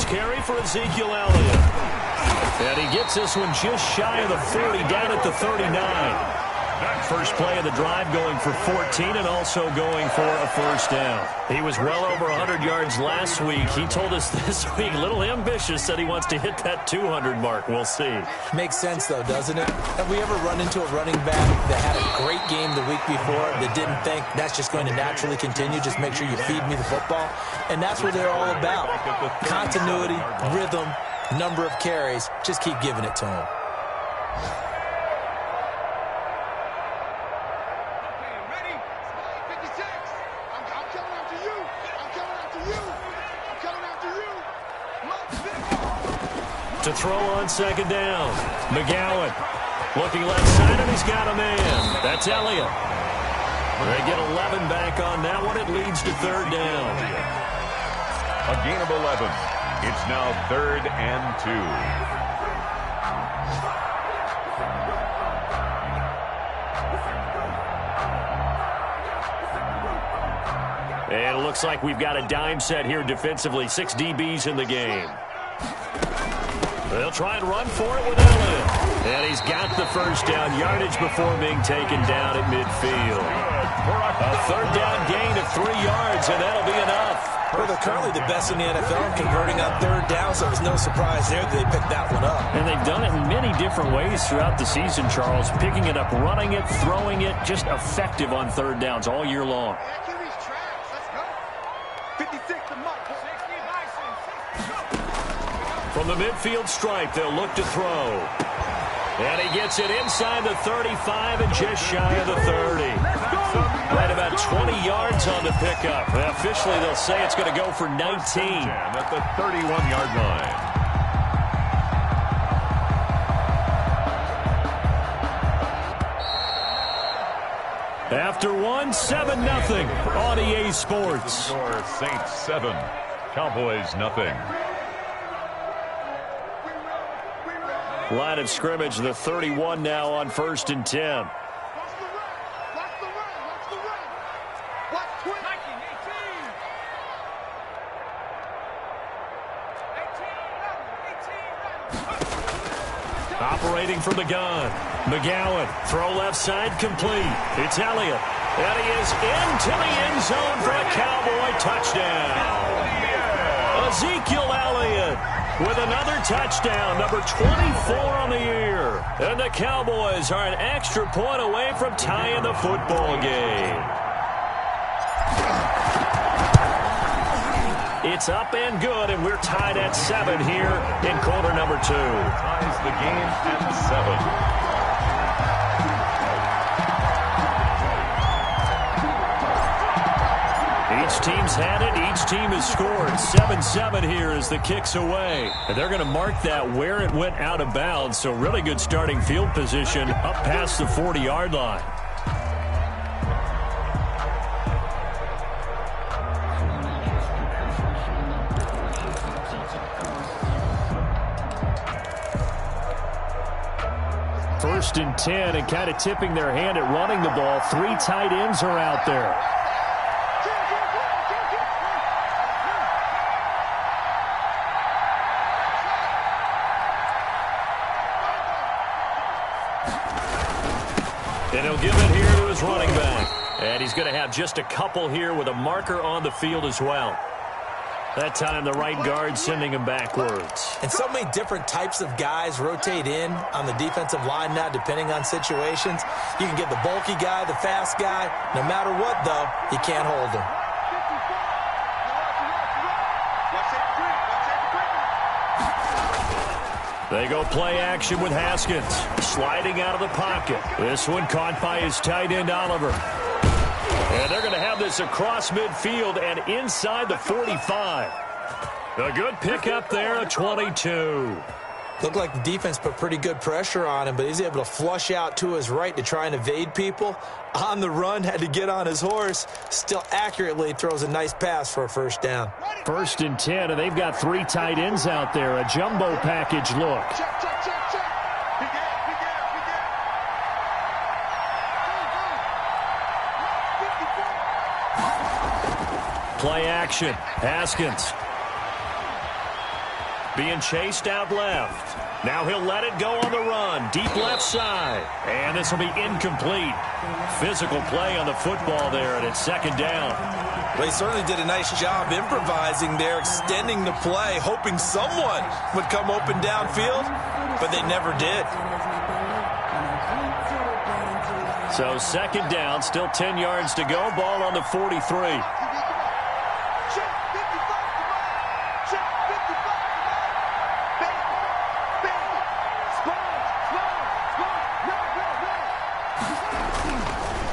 carry for Ezekiel Elliott. And he gets this one just shy of the 40, down at the 39. First play of the drive going for 14 and also going for a first down. He was well over 100 yards last week. He told us this week, a little ambitious, said he wants to hit that 200 mark. We'll see. Makes sense, though, doesn't it? Have we ever run into a running back that had a great game the week before that didn't think that's just going to naturally continue? Just make sure you feed me the football. And that's what they're all about. Continuity, rhythm, number of carries. Just keep giving it to him. To throw on second down. McGowan looking left side, and he's got a man. That's Elliott. They get 11 back on that one. It leads to third down. A gain of 11. It's now 3rd and 2. And it looks like we've got a dime set here defensively. 6 DBs in the game. They'll try and run for it with Elliott. And he's got the first down, yardage before being taken down at midfield. A third down gain of 3 yards, and that'll be enough. Well, they're currently the best in the NFL in converting on third down, so there's no surprise there that they picked that one up. And they've done it in many different ways throughout the season, Charles. Picking it up, running it, throwing it, just effective on third downs all year long. From the midfield stripe, they'll look to throw. And he gets it inside the 35 and just shy of the 30. Right about 20 yards on the pickup. Officially, they'll say it's going to go for 19. At the 31-yard line. After one, 7-0 on EA Sports. Score Saints 7, Cowboys nothing. Line of scrimmage, the 31 now on 1st and 10. Operating from the gun. McGowan, throw left side, complete. It's Elliott. And he is into the end zone for a Cowboy touchdown. Ezekiel Elliott with another touchdown, number 24 on the year. And the Cowboys are an extra point away from tying the football game. It's up and good, and we're tied at 7 here in quarter number 2. Ties the game at 7. Each team's had it. Each team has scored. 7-7 here as the kick's away. And they're going to mark that where it went out of bounds. So really good starting field position up past the 40-yard line. First and 10, and kind of tipping their hand at running the ball. 3 tight ends are out there. And he'll give it here to his running back. And he's going to have just a couple here with a marker on the field as well. That time the right guard sending him backwards. And so many different types of guys rotate in on the defensive line now depending on situations. You can get the bulky guy, the fast guy. No matter what, though, you can't hold him. They go play action with Haskins. Sliding out of the pocket. This one caught by his tight end, Oliver. And they're going to have this across midfield and inside the 45. A good pickup there, a 22. Looked like the defense put pretty good pressure on him, but he's able to flush out to his right to try and evade people. On the run, had to get on his horse. Still accurately throws a nice pass for a first down. 1st and 10, and they've got 3 tight ends out there. A jumbo package look. Play action. Haskins. being chased out left. Now he'll let it go on the run. Deep left side. And this will be incomplete. Physical play on the football there, and it's second down. Well, he certainly did a nice job improvising there, extending the play, hoping someone would come open downfield, but they never did. So second down, still 10 yards to go. Ball on the 43.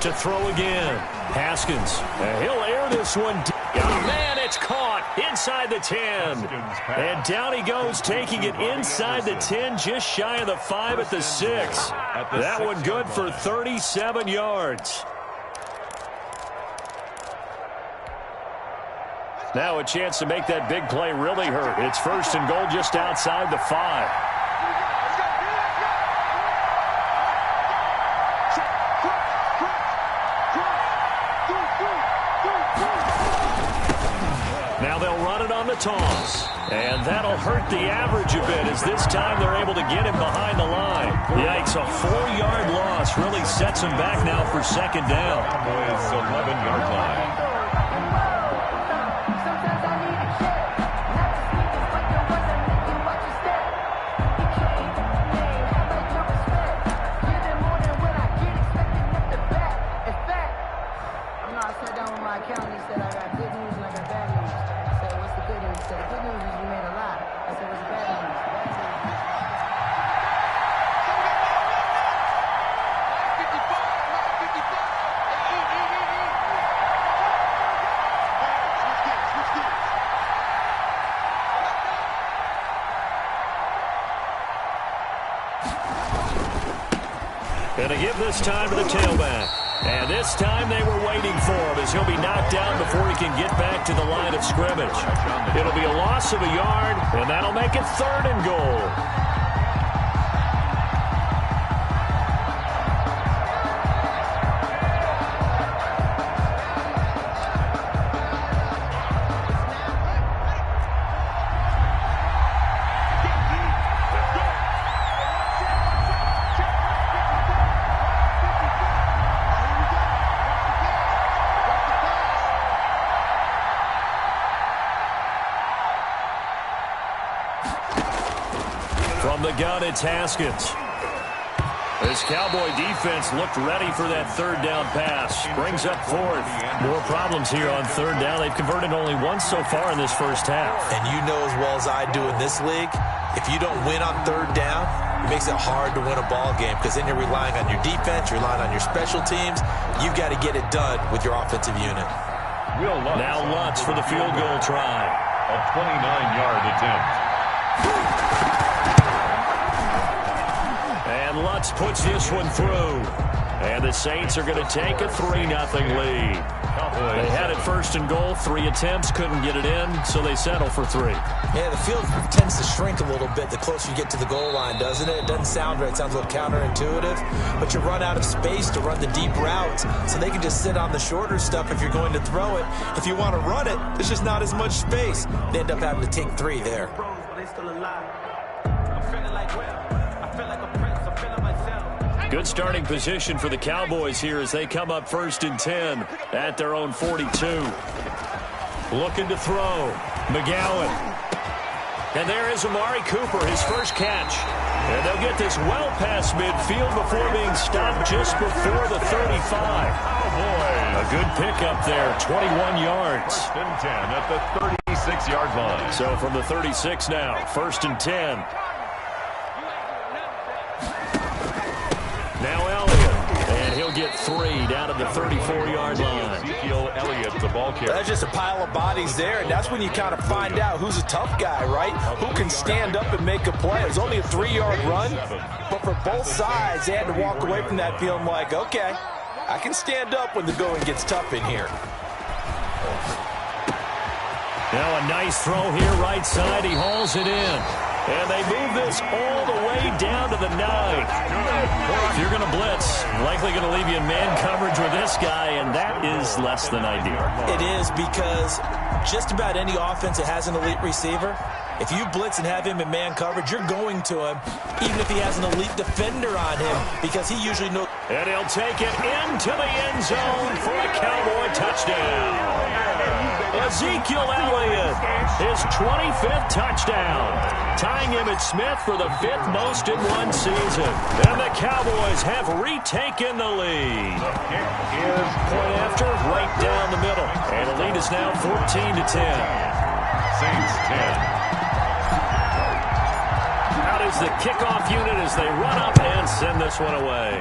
To throw again. Haskins. He'll air this one. Oh, man, it's caught inside the 10. And down he goes, taking it inside the 10, just shy of the 5 at the 6. That one good for 37 yards. Now a chance to make that big play really hurt. It's first and goal just outside the 5. Now they'll run it on the toss. And that'll hurt the average a bit as this time they're able to get him behind the line. Yikes, a 4-yard loss really sets him back now for second down. Cowboys 11-yard line. Going to give this time to the tailback. And this time they were waiting for him as he'll be knocked down before he can get back to the line of scrimmage. It'll be a loss of a yard, and that'll make it third and goal. From the gun, it's Haskins. This Cowboy defense looked ready for that third down pass. Brings up fourth. More problems here on third down. They've converted only once so far in this first half. And you know as well as I do in this league, if you don't win on third down, it makes it hard to win a ball game because then you're relying on your defense, you're relying on your special teams. You've got to get it done with your offensive unit. Now Lutz for the field goal try. A 29-yard attempt. And Lutz puts this one through. And the Saints are going to take a 3-0 lead. They had it first and goal, 3 attempts, couldn't get it in, so they settle for 3. Yeah, the field tends to shrink a little bit the closer you get to the goal line, doesn't it? It doesn't sound right. It sounds a little counterintuitive. But you run out of space to run the deep routes, so they can just sit on the shorter stuff if you're going to throw it. If you want to run it, there's just not as much space. They end up having to take 3 there. Good starting position for the Cowboys here as they come up first and 10 at their own 42. Looking to throw. McGowan. And there is Amari Cooper, his first catch. And they'll get this well past midfield before being stopped just before the 35. A good pickup there, 21 yards. First and 10 at the 36-yard line. So from the 36 now, first and 10. Now Elliott, and he'll get 3 down at the 34-yard line. Ezekiel Elliott, the ball carrier. That's just a pile of bodies there, and that's when you kind of find out who's a tough guy, right? Who can stand up and make a play. It was only a 3-yard run, but for both sides, they had to walk away from that feeling like, okay, I can stand up when the going gets tough in here. Now a nice throw here, right side. He hauls it in. And they move this all the way down to the 9. If you're going to blitz, likely going to leave you in man coverage with this guy, and that is less than ideal. It is, because just about any offense that has an elite receiver, if you blitz and have him in man coverage, you're going to him, even if he has an elite defender on him, because he usually knows. And he'll take it into the end zone for a Cowboy touchdown. Ezekiel Elliott, his 25th touchdown, tying Emmitt Smith for the 5th most in one season. And the Cowboys have retaken the lead. The kick is point after, right down the middle. And the lead is now 14-10. Saints 10. Out is the kickoff unit as they run up and send this one away.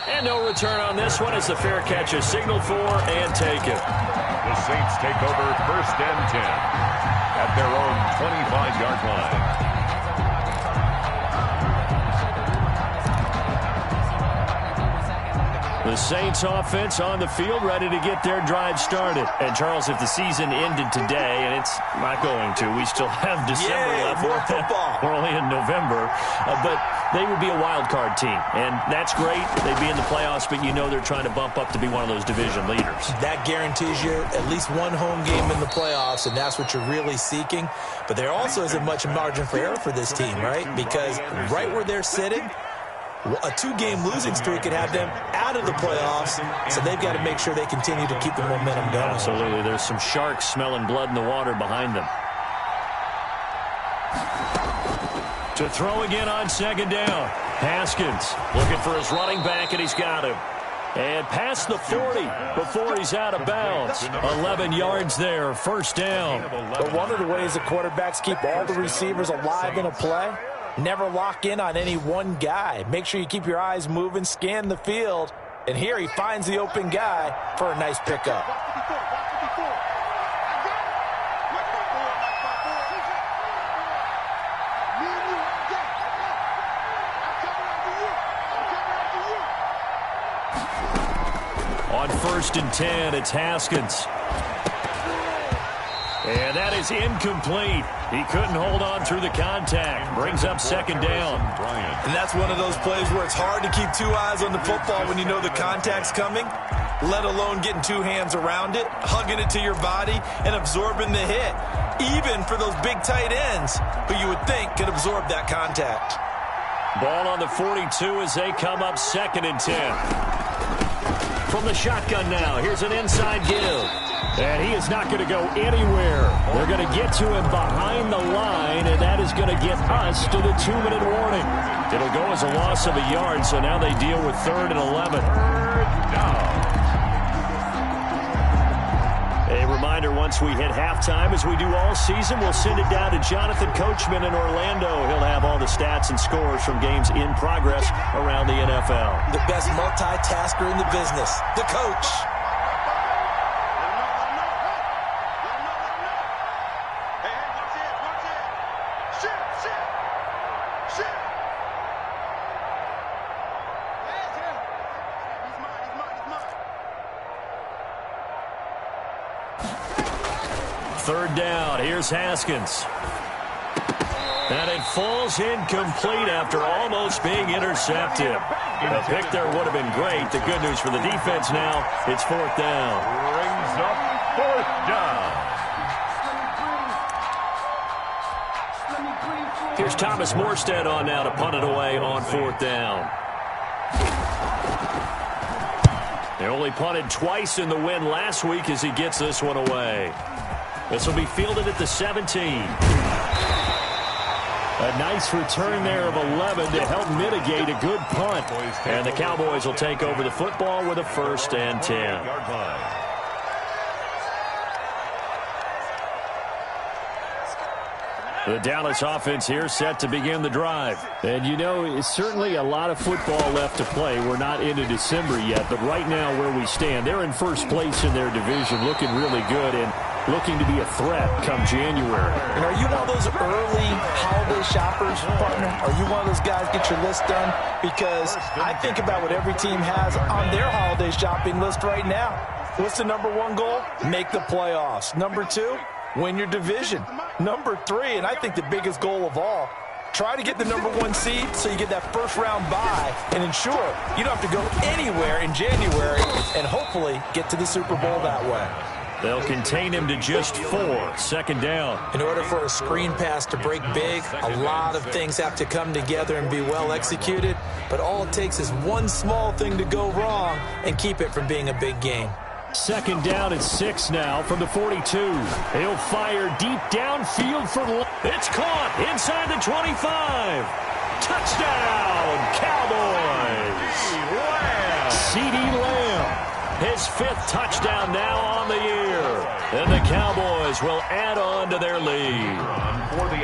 And no return on this one as the fair catch is signaled for and taken. The Saints take over 1st and 10 at their own 25-yard line. The Saints offense on the field, ready to get their drive started. And, Charles, if the season ended today, and it's not going to, we still have December left. More football. We're only in November. But they would be a wild card team. And that's great. They'd be in the playoffs, but you know they're trying to bump up to be one of those division leaders. That guarantees you at least one home game in the playoffs, and that's what you're really seeking. But there also isn't much margin for error for this team, right? Because right where they're sitting, a 2-game losing streak could have them out of the playoffs, so they've got to make sure they continue to keep the momentum going. Absolutely. There's some sharks smelling blood in the water behind them. To throw again on 2nd down. Haskins looking for his running back, and he's got him. And past the 40 before he's out of bounds. 11 yards there, 1st down. But one of the ways the quarterbacks keep all the receivers alive in a play, never lock in on any one guy. Make sure you keep your eyes moving, scan the field. And here he finds the open guy for a nice pickup. On 1st and 10, it's Haskins. And that is incomplete. He couldn't hold on through the contact. Brings up 2nd down. And that's one of those plays where it's hard to keep 2 eyes on the football when you know the contact's coming, let alone getting 2 hands around it, hugging it to your body, and absorbing the hit, even for those big tight ends who you would think could absorb that contact. Ball on the 42 as they come up 2nd and 10. From the shotgun now, here's an inside give. And he is not going to go anywhere. They're going to get to him behind the line, and that is going to get us to the 2-minute warning. It'll go as a loss of a yard, so now they deal with 3rd and 11. A reminder, once we hit halftime, as we do all season, we'll send it down to Jonathan Coachman in Orlando. He'll have all the stats and scores from games in progress around the NFL. The best multitasker in the business, the coach. Third down, here's Haskins. And it falls incomplete after almost being intercepted. The pick there would have been great. The good news for the defense now, it's 4th down. Brings up 4th down. Here's Thomas Morstead on now to punt it away on 4th down. They only punted twice in the win last week as he gets this one away. This will be fielded at the 17. A nice return there of 11 to help mitigate a good punt. And the Cowboys will take over the football with a 1st and 10. The Dallas offense here set to begin the drive. And, you know, it's certainly a lot of football left to play. We're not into December yet, but right now where we stand, they're in 1st place in their division, looking really good and looking to be a threat come January. And are you one of those early holiday shoppers, partner? Are you one of those guys get your list done? Because I think about what every team has on their holiday shopping list right now. What's the #1 goal? Make the playoffs. #2, win your division. Number 3, and I think the biggest goal of all, try to get the number 1 seed so you get that first-round bye and ensure you don't have to go anywhere in January and hopefully get to the Super Bowl that way. They'll contain him to just 4. Second down. In order for a screen pass to break big, a lot of things have to come together and be well executed, but all it takes is one small thing to go wrong and keep it from being a big game. Second down at 6 now from the 42. He'll fire deep downfield for... It's caught inside the 25. Touchdown, Cowboys. CeeDee Lamb. His 5th touchdown now on the year. And the Cowboys will add on to their lead.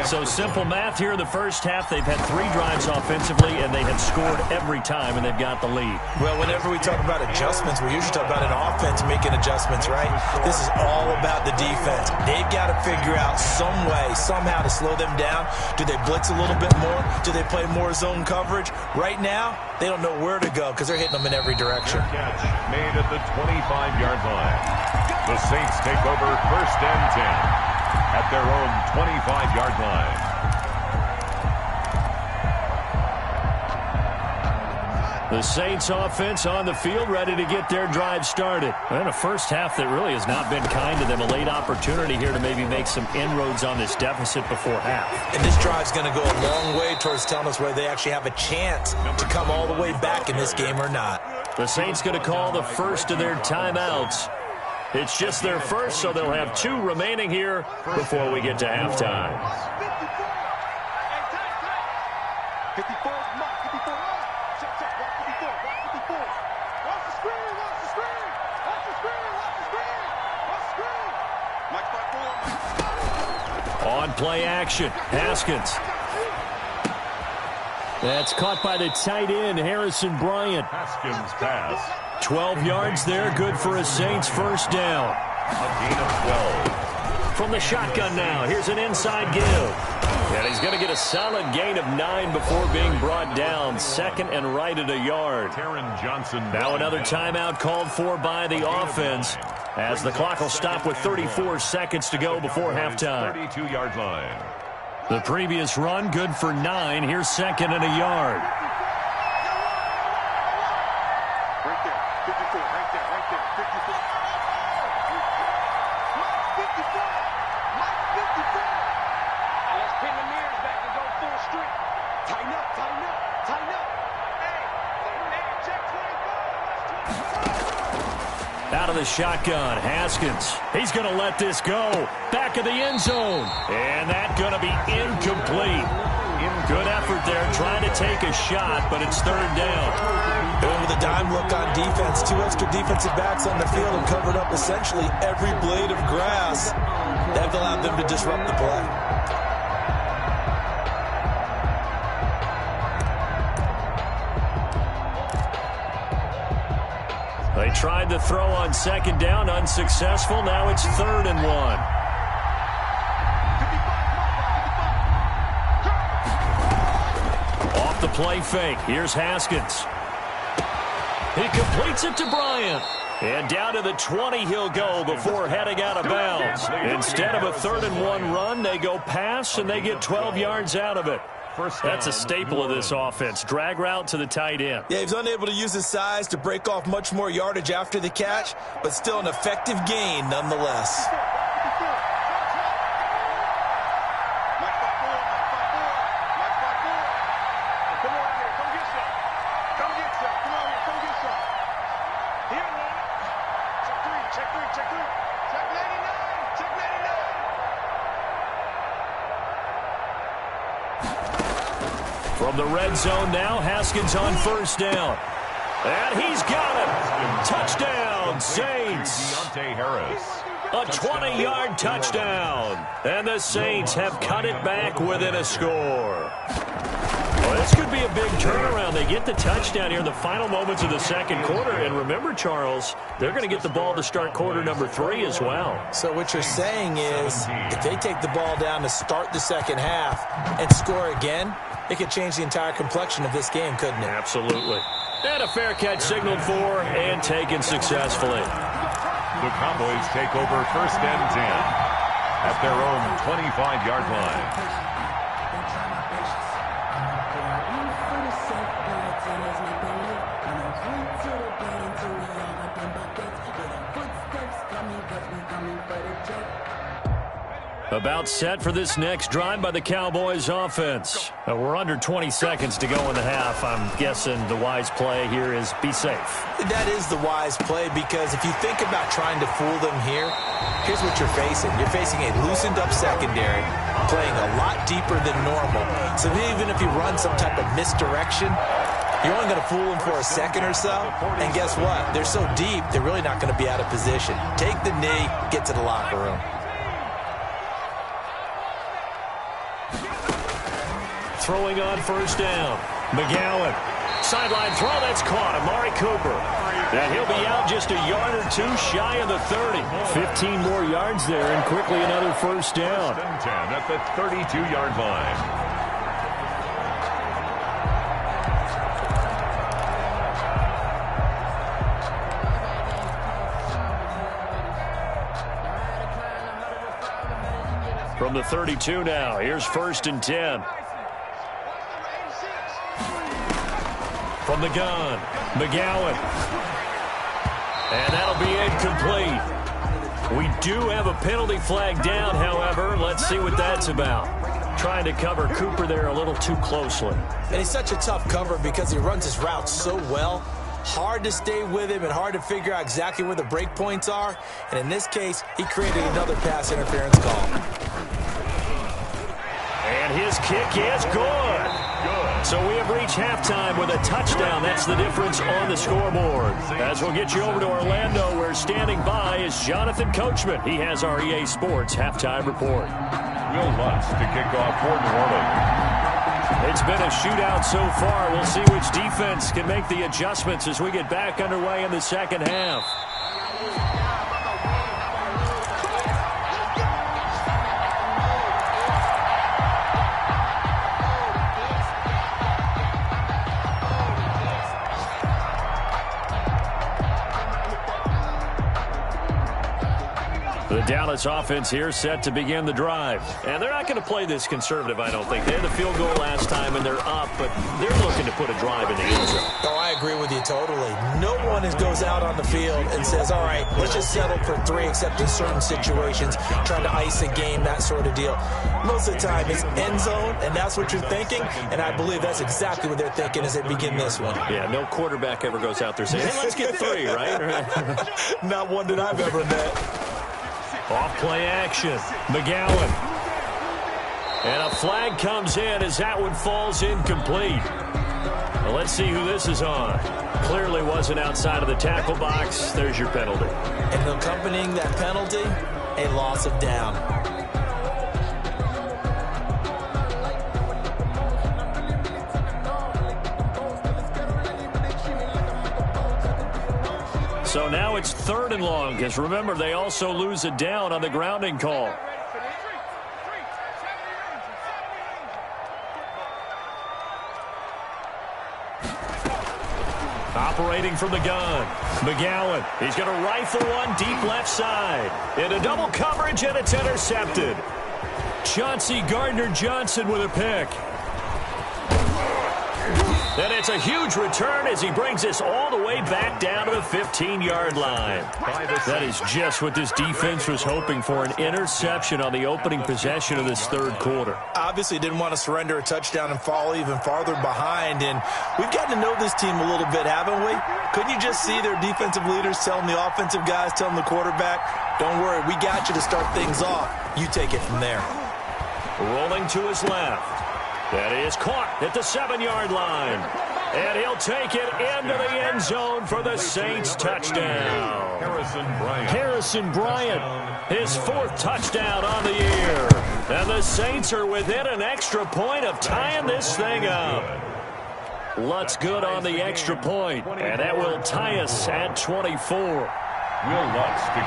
So simple math here in the first half. They've had 3 drives offensively, and they have scored every time, and they've got the lead. Well, whenever we talk about adjustments, we usually talk about an offense making adjustments, right? This is all about the defense. They've got to figure out some way, somehow to slow them down. Do they blitz a little bit more? Do they play more zone coverage? Right now, they don't know where to go because they're hitting them in every direction. Catch made at the 25-yard line. The Saints take over first and 10 at their own 25-yard line. The Saints offense on the field, ready to get their drive started. And a first half that really has not been kind to them. A late opportunity here to maybe make some inroads on this deficit before half. And this drive's going to go a long way towards telling us whether they actually have a chance to come all the way back in this game or not. The Saints going to call the first of their timeouts. It's just their first, so they'll have 2 remaining here before we get to halftime. 54. On play action, Haskins. That's caught by the tight end, Harrison Bryant. Haskins pass. 12 yards there, good for a Saints first down. A gain of 12. From the shotgun now, here's an inside give. And he's going to get a solid gain of 9 before being brought down. Second and right at a yard. Taron Johnson. Now another timeout called for by the offense, as the clock will stop with 34 seconds to go before halftime. 32-yard line. The previous run, good for 9. Here's second and a yard. Right there, 54, right there, 54. Mike 54. Mike 54. Let's pin the mirrors back and go full street. Tighten up, tighten up, tighten up. Hey, check 24. Out of the shotgun, Haskins. He's going to let this go. Back of the end zone. And that's going to be incomplete. Good effort there, trying to take a shot, but it's third down. And with a dime look on defense, 2 extra defensive backs on the field and covered up essentially every blade of grass. That allowed them to disrupt the play. They tried to throw on second down, unsuccessful. Now it's 3rd and 1. Off the play fake. Here's Haskins. He completes it to Bryant. And down to the 20 he'll go before heading out of bounds. Instead of a 3rd and 1 run, they go pass, and they get 12 yards out of it. That's a staple of this offense. Drag route to the tight end. Yeah, he's unable to use his size to break off much more yardage after the catch, but still an effective gain nonetheless. From the red zone now, Haskins on first down. And he's got it. Touchdown, Saints. Deontay Harris. A 20-yard touchdown. And the Saints have cut it back within a score. Well, this could be a big turnaround. They get the touchdown here in the final moments of the second quarter. And remember, Charles, they're going to get the ball to start quarter number 3 as well. So what you're saying is, if they take the ball down to start the second half and score again, it could change the entire complexion of this game, couldn't it? Absolutely. And a fair catch signaled for and taken successfully. The Cowboys take over first and 10 at their own 25-yard line. About set for this next drive by the Cowboys offense. We're under 20 seconds to go in the half. I'm guessing the wise play here is be safe. That is the wise play, because if you think about trying to fool them here, here's what you're facing. You're facing a loosened up secondary, playing a lot deeper than normal. So even if you run some type of misdirection, you're only going to fool them for a second or so. And guess what? They're so deep, they're really not going to be out of position. Take the knee, get to the locker room. Throwing on first down. McGowan. Sideline throw, that's caught. Amari Cooper. And he'll be out just a yard or two shy of the 30. 15 more yards there, and quickly another first down. First and 10 at the 32-yard line. From the 32 now, here's first and 10. From the gun, McGowan. And that'll be incomplete. We do have a penalty flag down, however. Let's see what that's about. Trying to cover Cooper there a little too closely. And he's such a tough cover because he runs his route so well. Hard to stay with him and hard to figure out exactly where the break points are. And in this case, he created another pass interference call. And his kick is good. So we have reached halftime with a touchdown. That's the difference on the scoreboard. As we'll get you over to Orlando, where standing by is Jonathan Coachman. He has our EA Sports halftime report. Will Lutz to kick off for New Orleans. It's been a shootout so far. We'll see which defense can make the adjustments as we get back underway in the second half. The Dallas offense here set to begin the drive. And they're not going to play this conservative, I don't think. They had the field goal last time, and they're up, but they're looking to put a drive in the end zone. Oh, I agree with you totally. No one goes out on the field and says, all right, let's just settle for 3, except in certain situations, trying to ice a game, that sort of deal. Most of the time, it's end zone, and that's what you're thinking, and I believe that's exactly what they're thinking as they begin this one. Yeah, no quarterback ever goes out there saying, hey, let's get 3, right? Not one that I've ever met. Off play action. McGowan. And a flag comes in as that one falls incomplete. Well, let's see who this is on. Clearly wasn't outside of the tackle box. There's your penalty. And accompanying that penalty, a loss of down. So now it's 3rd and long, because remember, they also lose a down on the grounding call. Operating from the gun, McGowan. He's going to rifle one deep left side. Into double coverage, and it's intercepted. Chauncey Gardner-Johnson with a pick. And it's a huge return as he brings us all the way back down to the 15-yard line. That is just what this defense was hoping for, an interception on the opening possession of this 3rd quarter. Obviously didn't want to surrender a touchdown and fall even farther behind, and we've gotten to know this team a little bit, haven't we? Couldn't you just see their defensive leaders telling the offensive guys, telling the quarterback, don't worry, we got you to start things off. You take it from there. Rolling to his left. That is caught at the 7-yard line. And he'll take it into the end zone for the Saints touchdown. Harrison Bryant, his 4th touchdown on the year. And the Saints are within an extra point of tying this thing up. Lutz good on the extra point, and that will tie us at 24.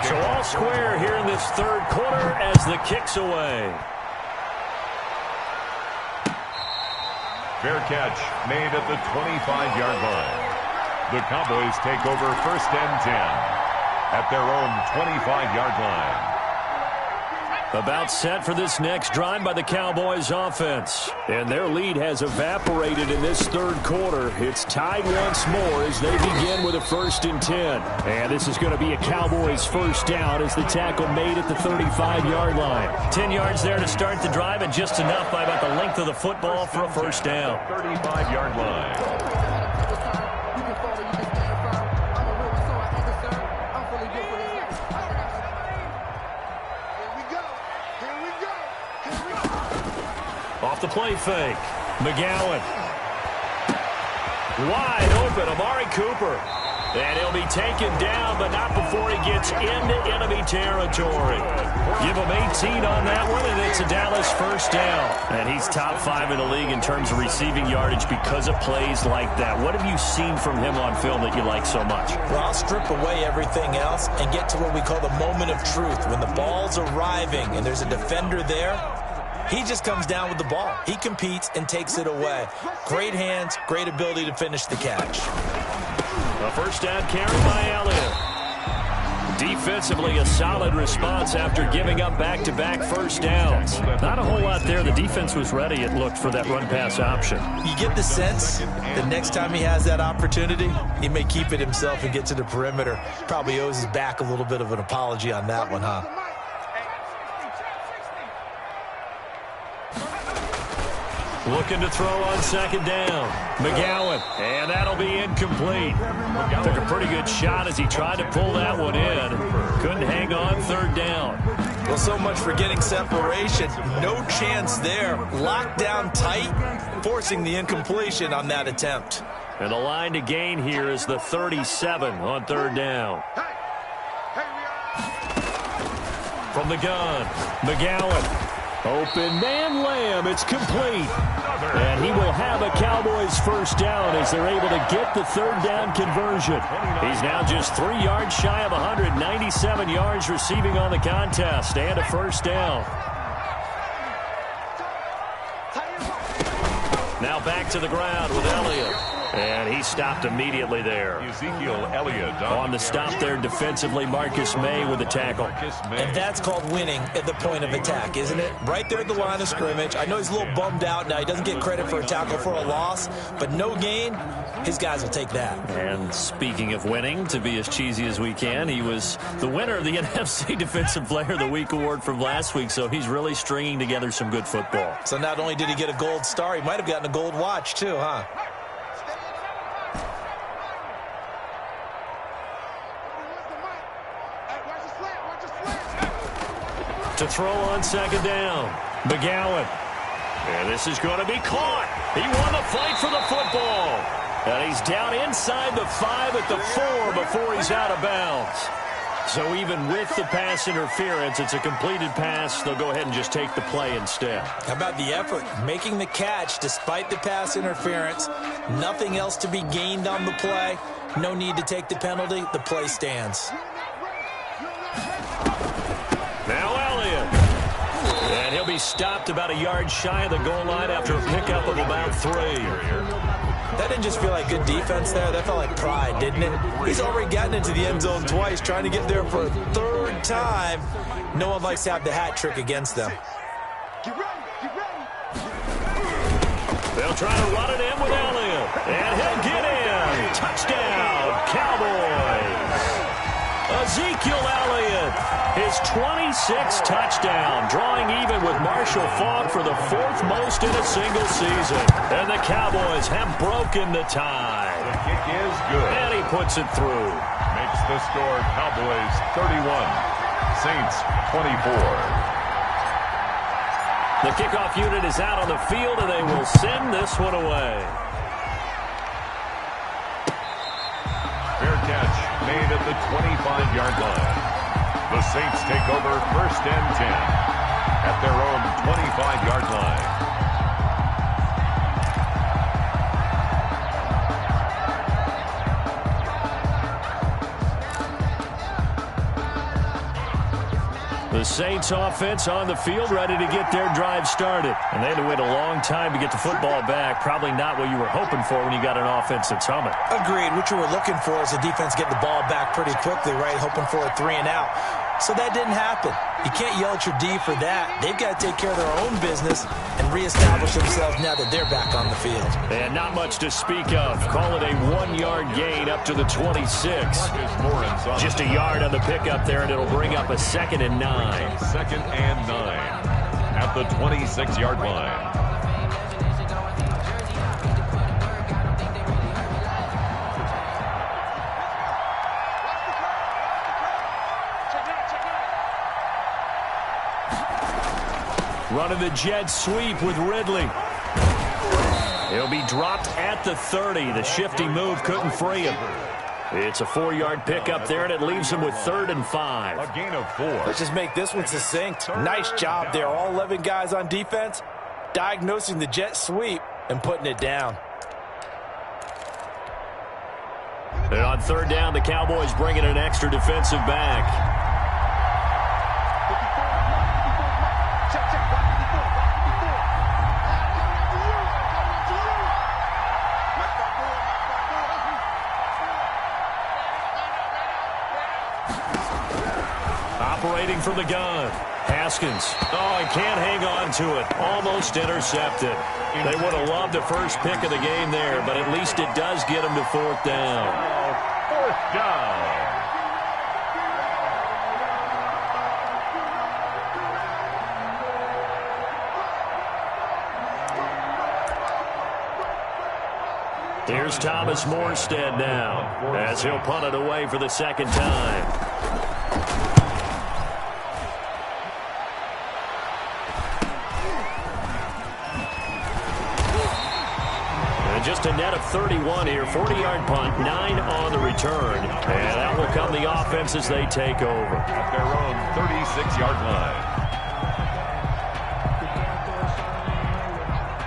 So all square here in this 3rd quarter as the kick's away. Fair catch made at the 25-yard line. The Cowboys take over first and 10 at their own 25-yard line. About set for this next drive by the Cowboys offense. And their lead has evaporated in this third quarter. It's tied once more as they begin with a 1st and 10. And this is going to be a Cowboys first down as the tackle made at the 35-yard line. 10 yards there to start the drive, and just enough by about the length of the football for a first down. 35-yard line. Off the play fake. McGowan. Wide open. Amari Cooper. And he'll be taken down, but not before he gets into enemy territory. Give him 18 on that one, and it's a Dallas first down. And he's top 5 in the league in terms of receiving yardage because of plays like that. What have you seen from him on film that you like so much? Well, I'll strip away everything else and get to what we call the moment of truth. When the ball's arriving and there's a defender there, he just comes down with the ball. He competes and takes it away. Great hands, great ability to finish the catch. A first down carry by Elliott. Defensively, a solid response after giving up back-to-back first downs. Not a whole lot there. The defense was ready, it looked, for that run-pass option. You get the sense the next time he has that opportunity, he may keep it himself and get to the perimeter. Probably owes his back a little bit of an apology on that one, huh? Looking to throw on second down. McGowan, and that'll be incomplete. Took a pretty good shot as he tried to pull that one in. Couldn't hang on third down. Well, so much for getting separation. No chance there. Locked down tight, forcing the incompletion on that attempt. And the line to gain here is the 37 on third down. From the gun, McGowan. Open man Lamb, it's complete. And he will have a Cowboys first down as they're able to get the third down conversion. He's now just 3 yards shy of 197 yards receiving on the contest and a first down. Now back to the ground with Elliott. And he stopped immediately there. Ezekiel Elliott on the stop there defensively. Marcus May with the tackle. And that's called winning at the point of attack, isn't it? Right there at the line of scrimmage. I know he's a little bummed out now. He doesn't get credit for a tackle for a loss, but no gain, his guys will take that. And speaking of winning, to be as cheesy as we can, he was the winner of the NFC Defensive Player of the Week award from last week, so he's really stringing together some good football. So not only did he get a gold star, he might have gotten a gold watch too, huh? To throw on second down. McGowan. And this is going to be caught. He won the fight for the football. And he's down inside the 5 at the 4 before he's out of bounds. So even with the pass interference, it's a completed pass. They'll go ahead and just take the play instead. How about the effort? Making the catch despite the pass interference. Nothing else to be gained on the play. No need to take the penalty. The play stands. Now Elliott. And he'll be stopped about a yard shy of the goal line after a pickup of about 3. That didn't just feel like good defense there. That felt like pride, didn't it? He's already gotten into the end zone twice, trying to get there for a 3rd time. No one likes to have the hat trick against them. Get ready, get ready. They'll try to run it in with Elliott. And he'll get in. Touchdown, Cowboys. Ezekiel Elliott, his 26th touchdown, drawing even with Marshall Faulk for the 4th most in a single season. And the Cowboys have broken the tie. The kick is good. And he puts it through. Makes the score Cowboys 31, Saints 24. The kickoff unit is out on the field, and they will send this one away. Fair catch made at the 25-yard line. The Saints take over 1st and 10 at their own 25-yard line. The Saints offense on the field, ready to get their drive started. And they had to wait a long time to get the football back. Probably not what you were hoping for when you got an offense that's humming. Agreed. What you were looking for is the defense get the ball back pretty quickly, right? Hoping for a 3 and out. So that didn't happen. You can't yell at your D for that. They've got to take care of their own business and reestablish themselves now that they're back on the field. And not much to speak of. Call it a 1-yard gain up to the 26. Just a yard on the pickup there, and it'll bring up a 2nd and 9. 2nd and 9 at the 26-yard line. Running the jet sweep with Ridley. He'll be dropped at the 30. The shifty move couldn't free him. It's a 4-yard pickup there, and it leaves him with 3rd and 5. A gain of 4. Let's just make this one succinct. Nice job there. All 11 guys on defense, diagnosing the jet sweep and putting it down. And on 3rd down, the Cowboys bring in an extra defensive back. Operating from the gun. Haskins. Oh, he can't hang on to it. Almost intercepted. They would have loved the first pick of the game there, but at least it does get them to 4th down. 4th down. Here's Thomas Morstead now as he'll punt it away for the 2nd time. Just a net of 31 here. 40-yard punt, 9 on the return. And that will come the offense as they take over. At their own 36-yard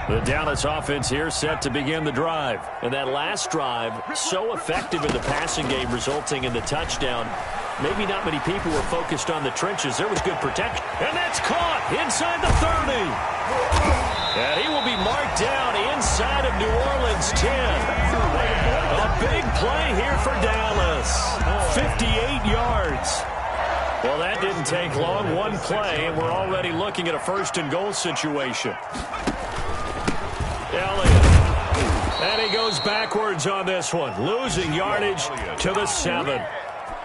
line. The Dallas offense here set to begin the drive. And that last drive, so effective in the passing game, resulting in the touchdown. Maybe not many people were focused on the trenches. There was good protection. And that's caught inside the 30. And he will be marked down inside of New Orleans 10. A big play here for Dallas. 58 yards. Well, that didn't take long. One play, and we're already looking at a 1st and goal situation. Elliott. And he goes backwards on this one. Losing yardage to the 7.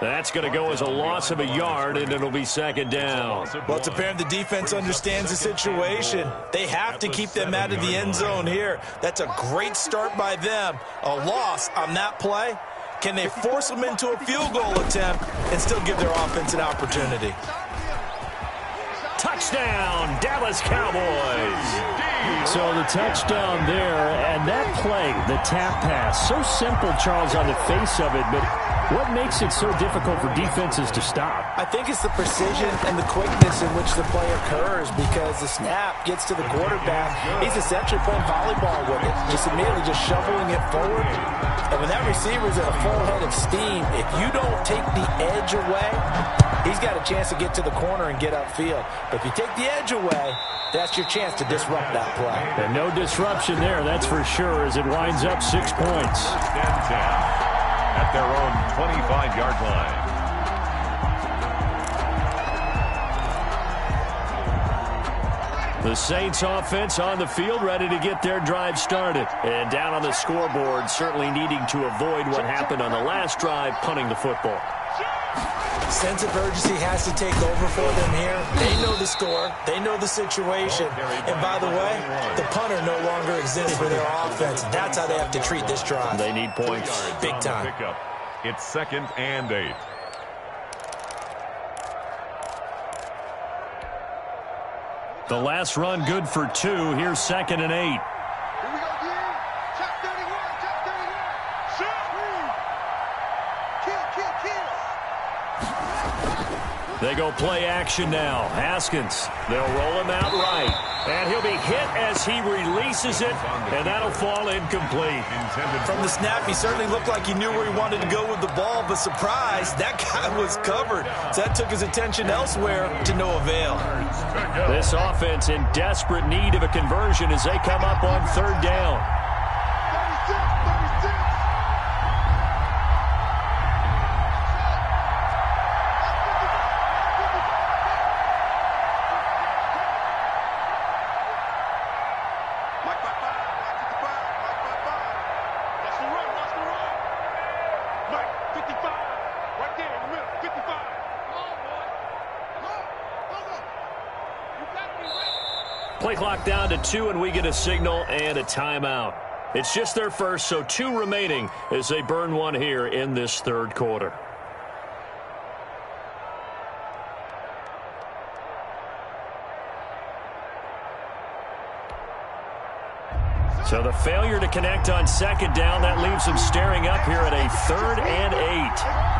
That's going to go as a loss of a yard, and it'll be 2nd down. Well, it's apparent the defense understands the situation. They have to keep them out of the end zone here. That's a great start by them. A loss on that play. Can they force them into a field goal attempt and still give their offense an opportunity? Touchdown, Dallas Cowboys. So the touchdown there, and that play, the tap pass, so simple, Charles, on the face of it, but what makes it so difficult for defenses to stop? I think it's the precision and the quickness in which the play occurs, because the snap gets to the quarterback. He's essentially playing volleyball with it, just immediately just shoveling it forward. And when that receiver's at a full head of steam, if you don't take the edge away, he's got a chance to get to the corner and get upfield. But if you take the edge away, that's your chance to disrupt that play. And no disruption there, that's for sure, as it winds up 6 points. 1st and 10 at their own 25-yard line. The Saints offense on the field, ready to get their drive started. And down on the scoreboard, certainly needing to avoid what happened on the last drive, punting the football. Sense of urgency has to take over for them here. They know the score. They know the situation. And by the way, the punter no longer exists for their offense. That's how they have to treat this drive. They need points. Big time. It's 2nd and 8. The last run good for 2. Here's 2nd and 8. They go play action now. Haskins, they'll roll him out right. And he'll be hit as he releases it, and that'll fall incomplete. From the snap, he certainly looked like he knew where he wanted to go with the ball, but surprise, that guy was covered. So that took his attention elsewhere to no avail. This offense in desperate need of a conversion as they come up on 3rd down. 55. Right there in the middle. 55. Come on, boy. Come on. Hold up. You got to be ready. Play clock down to 2, and we get a signal and a timeout. It's just their first, so 2 remaining as they burn one here in this third quarter. So the failure to connect on second down, that leaves them staring up here at a 3rd and 8.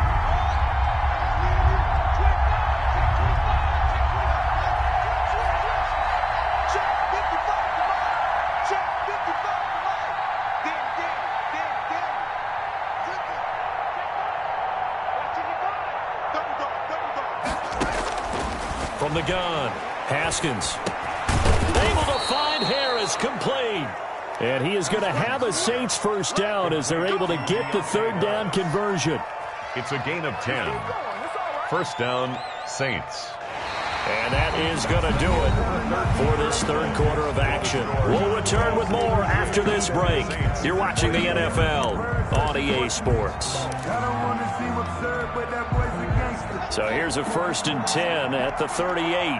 From the gun, Haskins. Able to find Harris, complete. And he is going to have a Saints first down as they're able to get the 3rd down conversion. It's a gain of 10. First down, Saints. And that is going to do it for this third quarter of action. We'll return with more after this break. You're watching the NFL on EA Sports. So here's a 1st and 10 at the 38.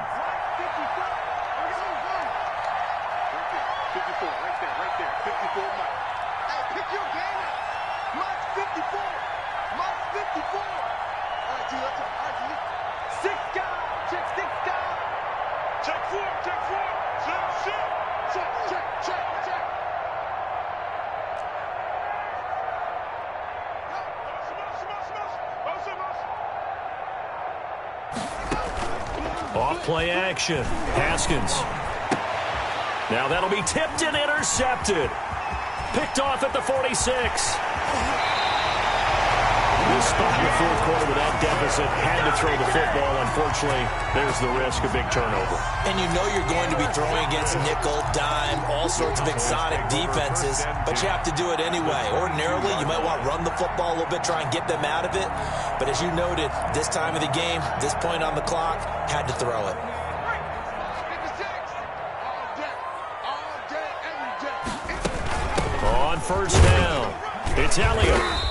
Off-play action. Haskins. Now that'll be tipped and intercepted. Picked off at the 46. This spot in the fourth quarter with that deficit, had to throw the football. Unfortunately, there's the risk of big turnover. And you know you're going to be throwing against nickel, dime, all sorts of exotic defenses, but you have to do it anyway. Ordinarily, you might want to run the football a little bit, try and get them out of it. But as you noted, this time of the game, this point on the clock, had to throw it. On first down, it's Elliott.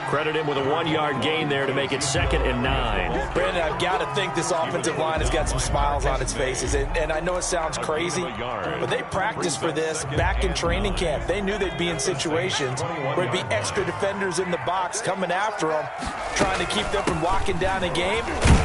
Credit him with a 1-yard gain there to make it 2nd and 9. Brandon, I've got to think this offensive line has got some smiles on its faces. And I know it sounds crazy, but they practiced for this back in training camp. They knew they'd be in situations where there'd be extra defenders in the box coming after them, trying to keep them from locking down a game.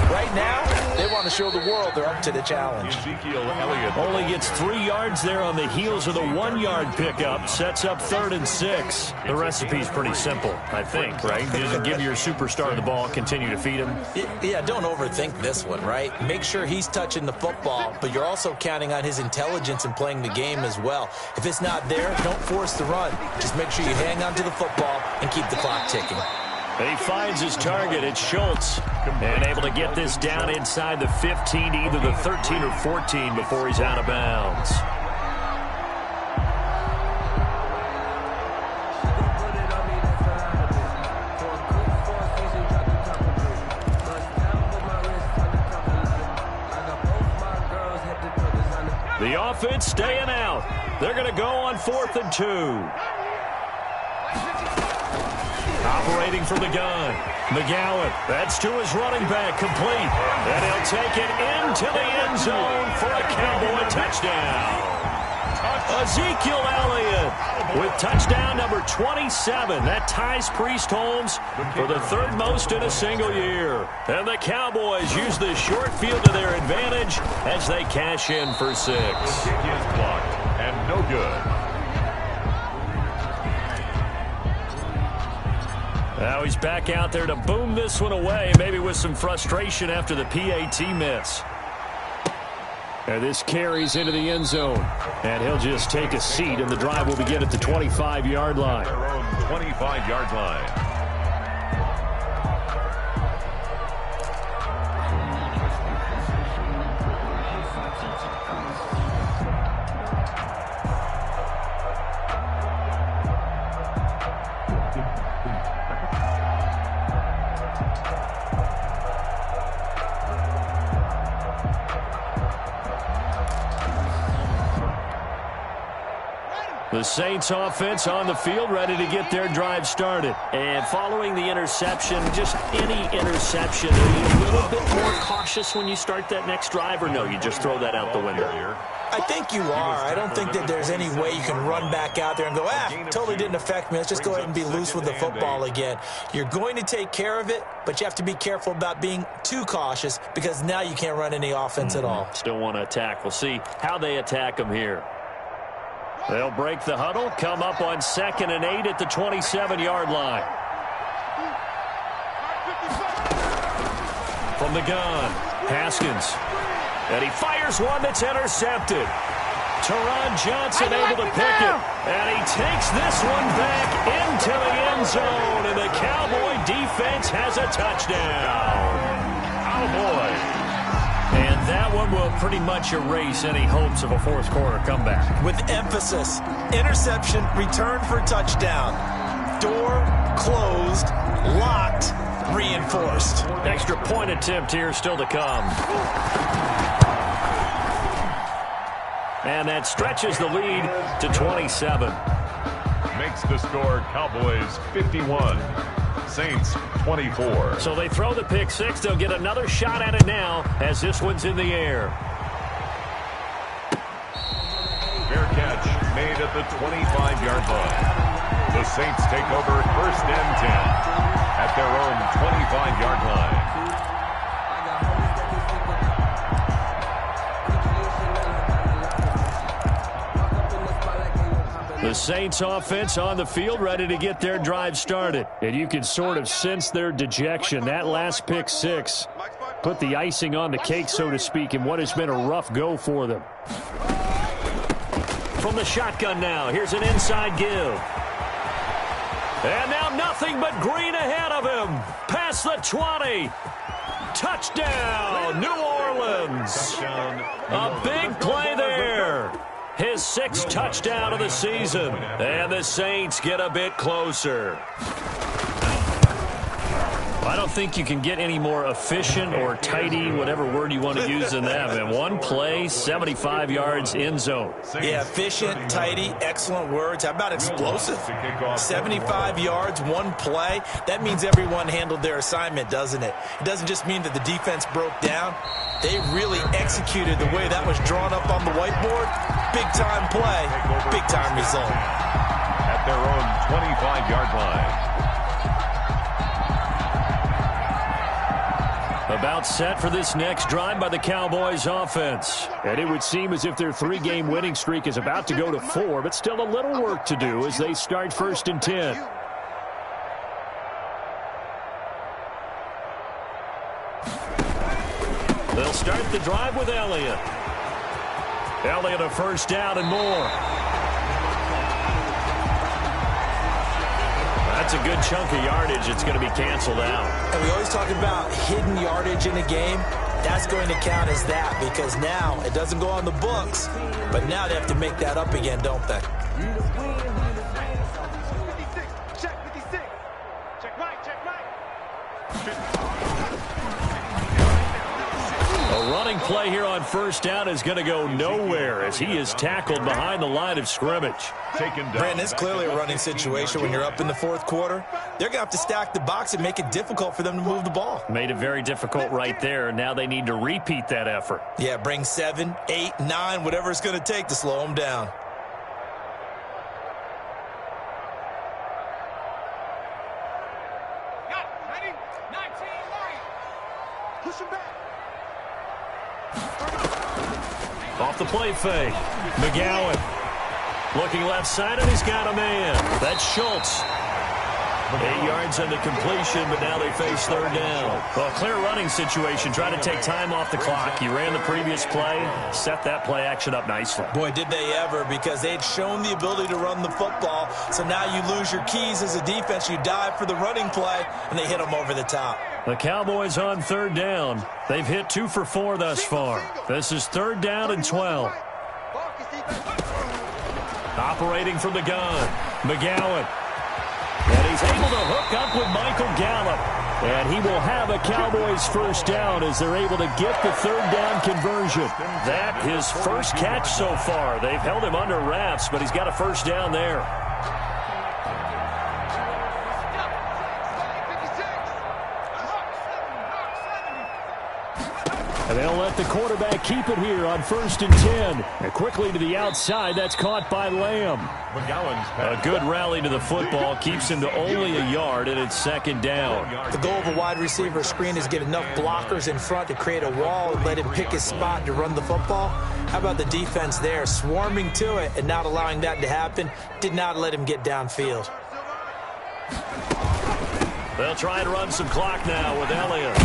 Right now, they want to show the world they're up to the challenge. Ezekiel Elliott only gets 3 yards there on the heels of the 1-yard pickup. Sets up 3rd and 6. The recipe's pretty simple, I think, right? Just give your superstar the ball, continue to feed him. Yeah, don't overthink this one, right? Make sure he's touching the football, but you're also counting on his intelligence in playing the game as well. If it's not there, don't force the run. Just make sure you hang on to the football and keep the clock ticking. He finds his target. It's Schultz. And able to get this down inside the 15, either the 13 or 14 before he's out of bounds. The offense staying out. They're going to go on 4th and 2. Operating from the gun. McGowan, that's to his running back, complete. And he'll take it into the end zone for a Cowboy touchdown. Ezekiel Elliott with touchdown number 27. That ties Priest Holmes for the 3rd most in a single year. And the Cowboys use the short field to their advantage as they cash in for 6. The kick is blocked and no good. Now he's back out there to boom this one away, maybe with some frustration after the PAT miss. And this carries into the end zone. And he'll just take a seat, and the drive will begin at the 25-yard line. Their own 25-yard line. The Saints offense on the field, ready to get their drive started. And following the interception, just any interception, are you a little bit more cautious when you start that next drive, or no, you just throw that out the window? I think you are. I don't think that there's any way you can run back out there and go, totally didn't affect me. Let's just go ahead and be loose with the football again. You're going to take care of it, but you have to be careful about being too cautious because now you can't run any offense at all. Still want to attack. We'll see how they attack them here. They'll break the huddle, come up on 2nd and 8 at the 27-yard line. From the gun, Haskins. And he fires one that's intercepted. Teron Johnson able to pick it. And he takes this one back into the end zone. And the Cowboy defense has a touchdown. Cowboy. And that one will pretty much erase any hopes of a fourth quarter comeback. With emphasis, interception, return for touchdown. Door closed, locked, reinforced. Extra point attempt here still to come. And that stretches the lead to 27. Makes the score Cowboys 51. Saints 24. So they throw the pick six. They'll get another shot at it now as this one's in the air. Fair catch made at the 25-yard line. The Saints take over 1st and 10 at their own 25-yard line. The Saints offense on the field ready to get their drive started. And you can sort of sense their dejection. That last pick six put the icing on the cake, so to speak, in what has been a rough go for them. From the shotgun now, here's an inside give. And now nothing but green ahead of him. Past the 20. Touchdown, New Orleans. A big play there. His 6th touchdown of the season. And the Saints get a bit closer. I don't think you can get any more efficient or tidy, whatever word you want to use in that. And one play, 75 yards in zone. Yeah, efficient, tidy, excellent words. How about explosive? 75 yards, one play. That means everyone handled their assignment, doesn't it? It doesn't just mean that the defense broke down. They really executed the way that was drawn up on the whiteboard. Big-time play, big-time result. At their own 25-yard line. About set for this next drive by the Cowboys offense. And it would seem as if their 3-game winning streak is about to go to 4, but still a little work to do as they start 1st and 10. They'll start the drive with Elliott. Elliott a 1st down and more. That's a good chunk of yardage. It's going to be canceled out. And we always talk about hidden yardage in a game. That's going to count as that because now it doesn't go on the books, but now they have to make that up again, don't they? Check 56. Check right, check right. A running play here on 1st down is going to go nowhere as he is tackled behind the line of scrimmage. Brandon, it's clearly a running situation when you're up in the 4th quarter. They're going to have to stack the box and make it difficult for them to move the ball. Made it very difficult right there. Now they need to repeat that effort. Yeah, bring 7, 8, 9, whatever it's going to take to slow them down. Ready? 19, push him back. Off the play fake. McGowan looking left side, and he's got a man. That's Schultz. 8 yards on the completion, but now they face 3rd down. Well, clear running situation. Try to take time off the clock. You ran the previous play, set that play action up nicely. Boy, did they ever, because they'd shown the ability to run the football. So now you lose your keys as a defense. You dive for the running play, and they hit them over the top. The Cowboys on 3rd down. They've hit 2 for 4 thus far. This is 3rd down and 12. Operating from the gun, McGowan. And he's able to hook up with Michael Gallup. And he will have a Cowboys first down as they're able to get the third down conversion. That his first catch so far. They've held him under wraps, but he's got a first down there. And they'll let the quarterback keep it here on 1st and 10. And quickly to the outside, that's caught by Lamb. A good rally to the football keeps him to only a yard, and it's 2nd down. The goal of a wide receiver screen is get enough blockers in front to create a wall and let him pick his spot to run the football. How about the defense there, swarming to it and not allowing that to happen? Did not let him get downfield. They'll try and run some clock now with Elliott.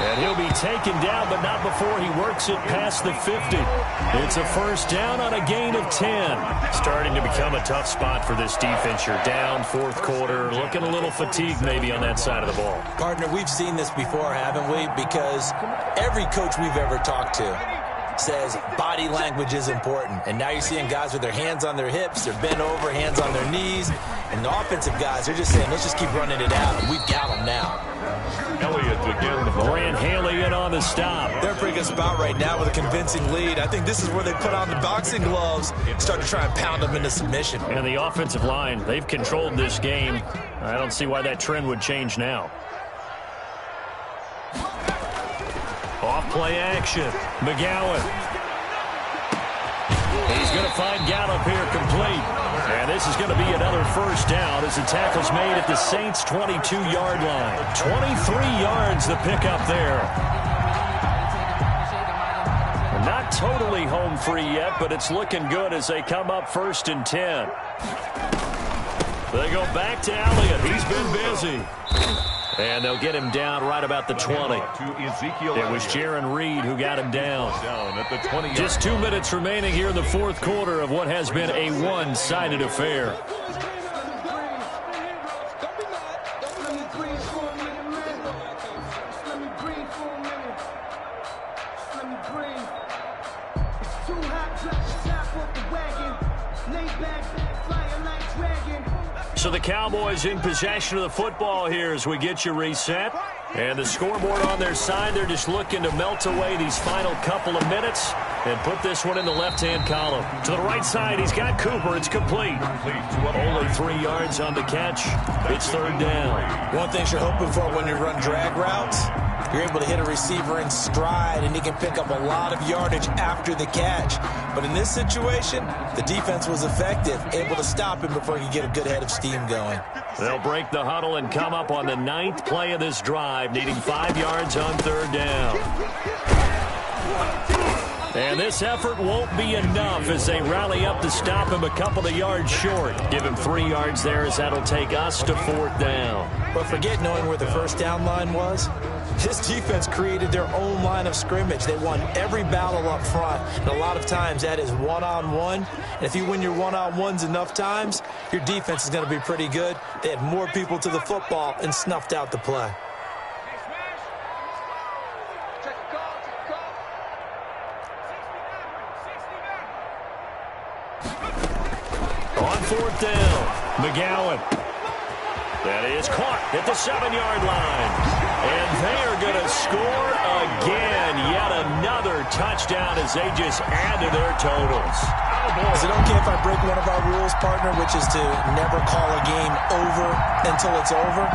And he'll be taken down, but not before he works it past the 50. It's a first down on a gain of 10. Starting to become a tough spot for this defense. You're down 4th quarter, looking a little fatigued maybe on that side of the ball. Partner, we've seen this before, haven't we? Because every coach we've ever talked to says body language is important. And now you're seeing guys with their hands on their hips, they're bent over, hands on their knees. And the offensive guys, they're just saying, let's just keep running it out, and we've got them now. Elliott again. The ball. Grant Haley in on the stop. They're in a pretty good spot right now with a convincing lead. I think this is where they put on the boxing gloves and start to try and pound them into submission. And the offensive line, they've controlled this game. I don't see why that trend would change now. Off play action. McGowan. He's going to find Gallup here complete. And this is going to be another first down as the tackle's made at the Saints' 22-yard line. 23 yards the pickup there. Not totally home free yet, but it's looking good as they come up 1st and 10. They go back to Elliott. He's been busy. And they'll get him down right about the 20. It was Jaron Reed who got him down. Just 2 minutes remaining here in the 4th quarter of what has been a one-sided affair. So the Cowboys in possession of the football here as we get you reset. And the scoreboard on their side, they're just looking to melt away these final couple of minutes and put this one in the left-hand column. To the right side, he's got Cooper. It's complete. Only 3 yards on the catch. It's 3rd down. One thing you're hoping for when you run drag routes, you're able to hit a receiver in stride, and he can pick up a lot of yardage after the catch. But in this situation, the defense was effective, able to stop him before he could get a good head of steam going. They'll break the huddle and come up on the 9th play of this drive, needing 5 yards on 3rd down. And this effort won't be enough as they rally up to stop him a couple of yards short. Give him 3 yards there as that'll take us to 4th down. But forget knowing where the first down line was. This defense created their own line of scrimmage. They won every battle up front, and a lot of times that is one-on-one. And if you win your one-on-ones enough times, your defense is going to be pretty good. They had more people to the football and snuffed out the play. On 4th down, McGowan. That is caught at the 7-yard line. And they are going to score again. Yet another touchdown as they just add to their totals. Is it okay if I break one of our rules, partner, which is to never call a game over until it's over?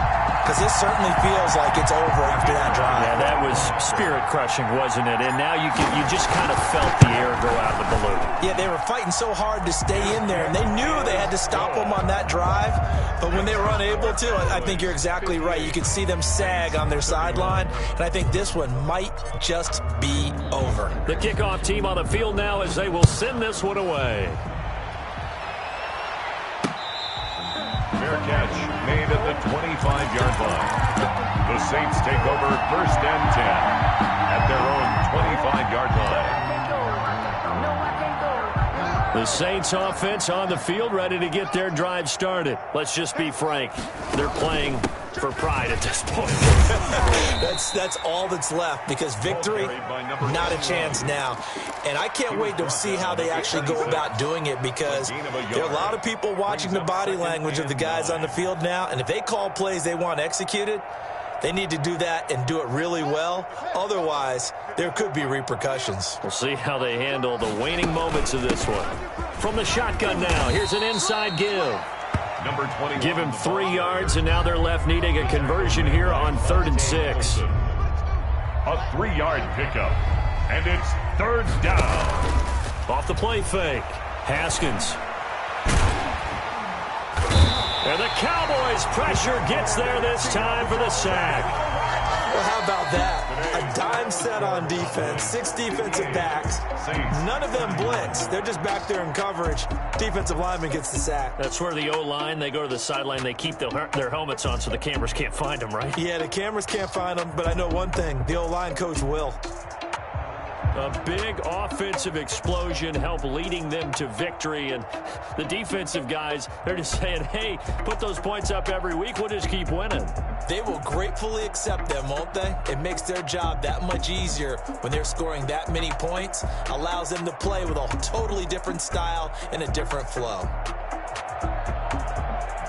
Because this certainly feels like it's over after that drive. Yeah, that was spirit-crushing, wasn't it? And now you just kind of felt the air go out of the balloon. Yeah, they were fighting so hard to stay in there, and they knew they had to stop them on that drive. But when they were unable to, I think you're exactly right. You could see them sag on their sideline, and I think this one might just be over. The kickoff team on the field now as they will send this one away. Fair catch made at the 25-yard line. The Saints take over 1st and 10 at their own 25-yard line. The Saints offense on the field ready to get their drive started. Let's just be frank. They're playing for pride at this point. That's all that's left, because victory, not a chance now. And I can't wait to see how they actually go about doing it, because there are a lot of people watching the body language of the guys on the field now, and if they call plays they want executed, They need to do that and do it really well. Otherwise, there could be repercussions. We'll see how they handle the waning moments of this one. From the shotgun now, here's an inside give. Number 21. Give him 3 yards, and now they're left needing a conversion here on 3rd and 6. A 3-yard pickup, and it's 3rd down. Off the play fake, Haskins. And the Cowboys' pressure gets there this time for the sack. Well, how about that? A dime set on defense, 6 defensive backs. None of them blitz. They're just back there in coverage. Defensive lineman gets the sack. That's where the O-line, they go to the sideline, they keep their helmets on so the cameras can't find them, right? Yeah, the cameras can't find them, but I know one thing. The O-line coach will. A big offensive explosion helped leading them to victory. And the defensive guys, they're just saying, hey, put those points up every week. We'll just keep winning. They will gratefully accept them, won't they? It makes their job that much easier when they're scoring that many points. Allows them to play with a totally different style and a different flow.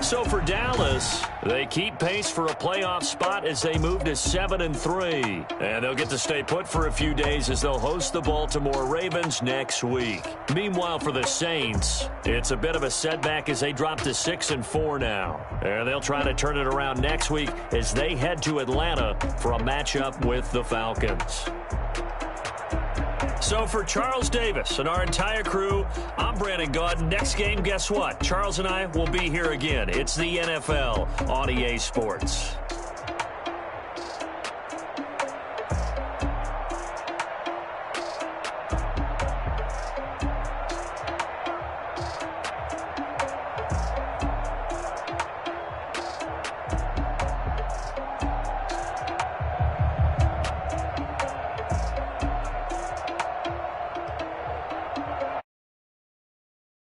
So for Dallas, they keep pace for a playoff spot as they move to 7-3. And they'll get to stay put for a few days as they'll host the Baltimore Ravens next week. Meanwhile, for the Saints, it's a bit of a setback as they drop to 6-4 now. And they'll try to turn it around next week as they head to Atlanta for a matchup with the Falcons. So for Charles Davis and our entire crew, I'm Brandon Gaudin. Next game, guess what? Charles and I will be here again. It's the NFL on EA Sports.